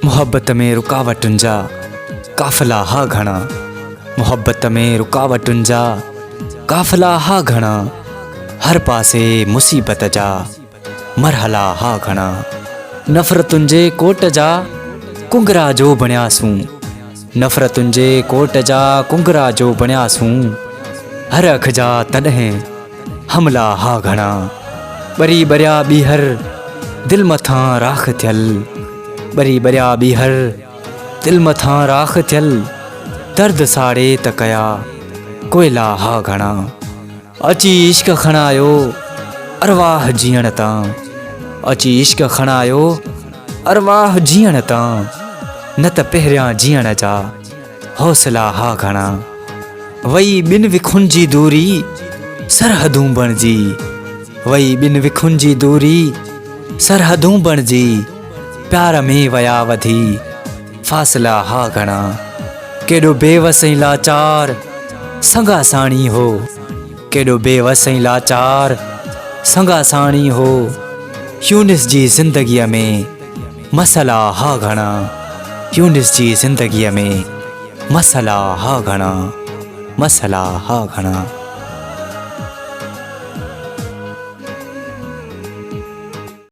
मोहब्बत में रुकावटुनि जा काफ़िला हा घणा। मोहब्बत में रुकावटुनि जा काफ़िला हा घणा। हर पासे मुसीबत जा मरहला हा घणा। नफ़रतुनि जे कोट जा कुंगरा जो बणियासूं। नफ़रतुनि जे कोट जा कुंगरा जो बणियासूं। हर अख जा तॾहिं हमला हा घणा। ॿरी ॿरिया ॿीहर दिल मथां राख थियल। ॿरी ॿरिया ॿीहर दिल मथां राख थियल। दर्द साड़े त कया कोयला हा घणा। अची इश्क खणायो अरवाह जीअण तां। अची इश्क खणायो अरवाह जीअण तां। न त पहिरियां जीअण जा हौसला हा घणा। वई ॿिन विखुनि जी दूरी सरहदूं बणिजी। वई ॿिन विखुनि जी दूरी सरहदूं बणिजी। प्यार में वया वधी फ़ासिला हा घणा। केॾो बेवस ऐं लाचार संगा साणी हो। केॾो बेवस ऐं लाचार संगा साणी हो। यूनिस जी ज़िंदगीअ में मसला हा घणा। यूनिस जी ज़िंदगीअ में मसला हा घणा। मसला हा घणा।